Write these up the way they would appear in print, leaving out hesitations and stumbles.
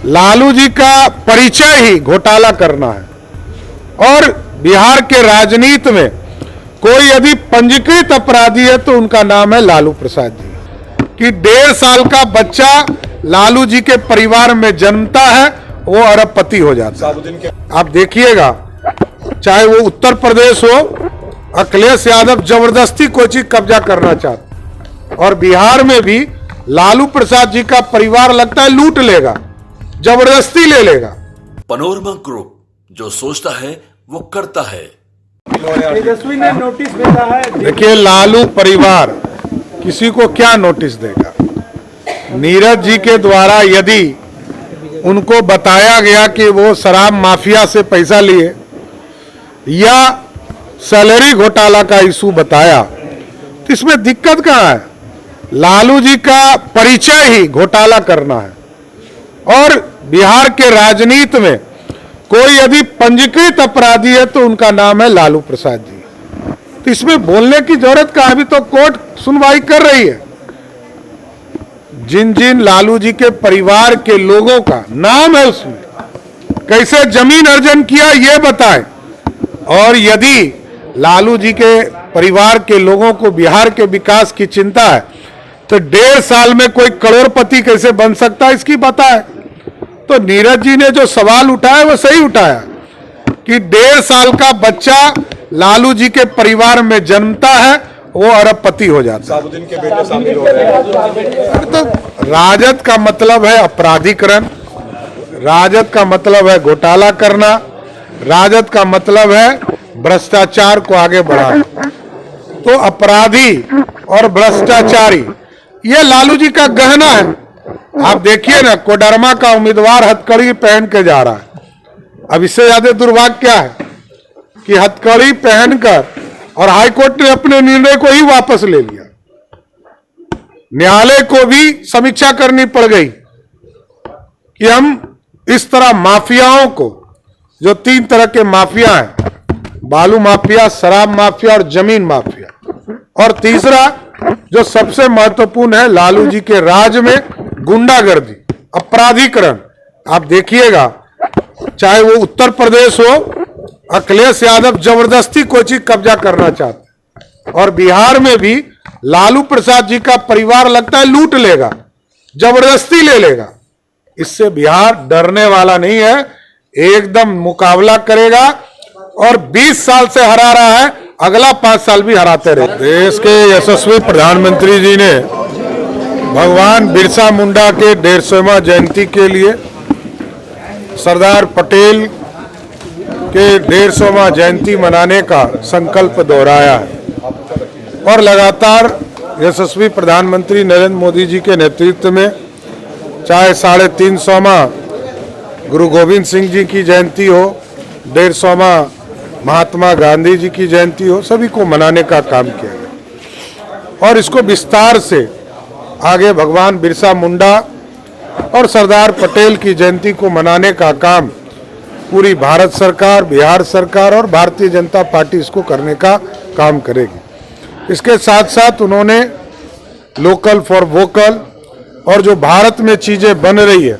लालू जी का परिचय ही घोटाला करना है और बिहार के राजनीति में कोई यदि पंजीकृत अपराधी है तो उनका नाम है लालू प्रसाद जी। कि 1.5 साल का बच्चा लालू जी के परिवार में जन्मता है वो अरबपति हो जाता है। आप देखिएगा, चाहे वो उत्तर प्रदेश हो, अखिलेश यादव जबरदस्ती कोई चीज कब्जा करना चाहता, और बिहार में भी लालू प्रसाद जी का परिवार लगता है लूट लेगा, जबरदस्ती ले लेगा। पनोरमा ग्रुप, जो सोचता है वो करता है। तेजस्वी ने नोटिस भेजा है। देखिए, लालू परिवार किसी को क्या नोटिस देगा? नीरज जी के द्वारा यदि उनको बताया गया कि वो शराब माफिया से पैसा लिए या सैलरी घोटाला का इशू बताया, तो इसमें दिक्कत कहाँ है? लालू जी का परिचय ही घोटाला करना है और बिहार के राजनीति में कोई यदि पंजीकृत अपराधी है तो उनका नाम है लालू प्रसाद जी। तो इसमें बोलने की जरूरत का, अभी तो कोर्ट सुनवाई कर रही है। जिन जिन लालू जी के परिवार के लोगों का नाम है उसमें, कैसे जमीन अर्जन किया ये बताएं, और यदि लालू जी के परिवार के लोगों को बिहार के विकास की चिंता है तो 1.5 साल में कोई करोड़पति कैसे बन सकता है इसकी बताएं। तो नीरज जी ने जो सवाल उठाया वो सही उठाया कि 1.5 साल का बच्चा लालू जी के परिवार में जन्मता है वो अरबपति हो जाता है। साबुद्दीन के बेटे शामिल हो रहे हैं। तो राजद का मतलब है अपराधीकरण, राजद का मतलब है घोटाला करना, राजद का मतलब है भ्रष्टाचार को आगे बढ़ाना। तो अपराधी और भ्रष्टाचारी ये लालू जी का गहना है। आप देखिए ना, कोडरमा का उम्मीदवार हथकड़ी पहन के जा रहा है। अब इससे ज्यादा दुर्भाग्य क्या है कि हथकड़ी पहनकर, और हाईकोर्ट ने अपने निर्णय को ही वापस ले लिया। न्यायालय को भी समीक्षा करनी पड़ गई कि हम इस तरह माफियाओं को, जो 3 तरह के माफिया हैं, बालू माफिया, शराब माफिया और जमीन माफिया, और तीसरा जो सबसे महत्वपूर्ण है लालू जी के राज में गुंडागर्दी, अपराधीकरण। आप देखिएगा, चाहे वो उत्तर प्रदेश हो, अखिलेश यादव जबरदस्ती कोई चीज कब्जा करना चाहता, और बिहार में भी लालू प्रसाद जी का परिवार लगता है लूट लेगा, जबरदस्ती ले लेगा। इससे बिहार डरने वाला नहीं है, एकदम मुकाबला करेगा और 20 साल से हरा रहा है, अगला 5 साल भी हराते रहे। देश के यशस्वी प्रधानमंत्री जी ने भगवान बिरसा मुंडा के 150वां जयंती के लिए सरदार पटेल के 150वां जयंती मनाने का संकल्प दोहराया है और लगातार यशस्वी प्रधानमंत्री नरेंद्र मोदी जी के नेतृत्व में, चाहे 350वां गुरु गोविंद सिंह जी की जयंती हो, 150वां महात्मा गांधी जी की जयंती हो, सभी को मनाने का काम किया गया। और इसको विस्तार से आगे भगवान बिरसा मुंडा और सरदार पटेल की जयंती को मनाने का काम पूरी भारत सरकार, बिहार सरकार और भारतीय जनता पार्टी इसको करने का काम करेगी। इसके साथ साथ उन्होंने लोकल फॉर वोकल और जो भारत में चीजें बन रही है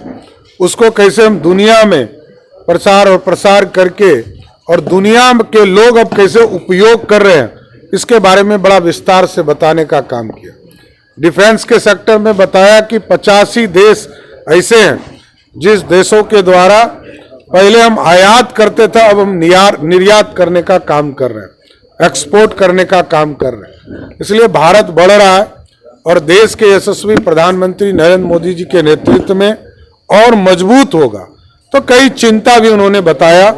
उसको कैसे हम दुनिया में प्रचार और प्रसार करके, और दुनिया के लोग अब कैसे उपयोग कर रहे हैं, इसके बारे में बड़ा विस्तार से बताने का काम किया। डिफेंस के सेक्टर में बताया कि 85 देश ऐसे हैं जिस देशों के द्वारा पहले हम आयात करते थे, अब हम निर्यात करने का काम कर रहे हैं, एक्सपोर्ट करने का काम कर रहे हैं। इसलिए भारत बढ़ रहा है और देश के यशस्वी प्रधानमंत्री नरेंद्र मोदी जी के नेतृत्व में और मजबूत होगा। तो कई चिंता भी उन्होंने बताया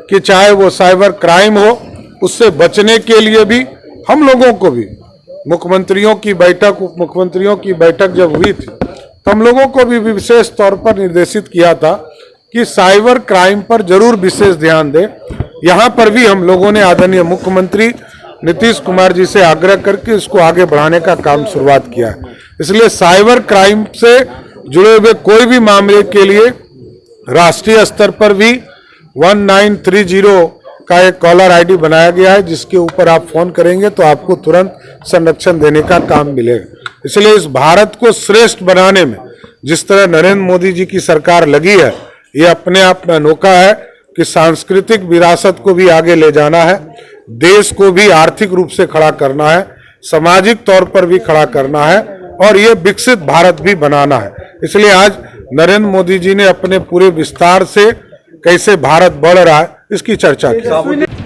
कि चाहे वो साइबर क्राइम हो, उससे बचने के लिए भी हम लोगों को भी, मुख्यमंत्रियों की बैठक, उप मुख्यमंत्रियों की बैठक जब हुई थी तो हम लोगों को भी विशेष तौर पर निर्देशित किया था कि साइबर क्राइम पर जरूर विशेष ध्यान दें। यहाँ पर भी हम लोगों ने आदरणीय मुख्यमंत्री नीतीश कुमार जी से आग्रह करके इसको आगे बढ़ाने का काम शुरुआत किया है। इसलिए साइबर क्राइम से जुड़े हुए कोई भी मामले के लिए राष्ट्रीय स्तर पर भी 1930 का एक कॉलर आईडी बनाया गया है, जिसके ऊपर आप फोन करेंगे तो आपको तुरंत संरक्षण देने का काम मिलेगा। इसलिए इस भारत को श्रेष्ठ बनाने में जिस तरह नरेंद्र मोदी जी की सरकार लगी है, ये अपने आप में अनोखा है कि सांस्कृतिक विरासत को भी आगे ले जाना है, देश को भी आर्थिक रूप से खड़ा करना है, सामाजिक तौर पर भी खड़ा करना है और ये विकसित भारत भी बनाना है। इसलिए आज नरेंद्र मोदी जी ने अपने पूरे विस्तार से कैसे भारत बढ़ रहा है इसकी चर्चा की।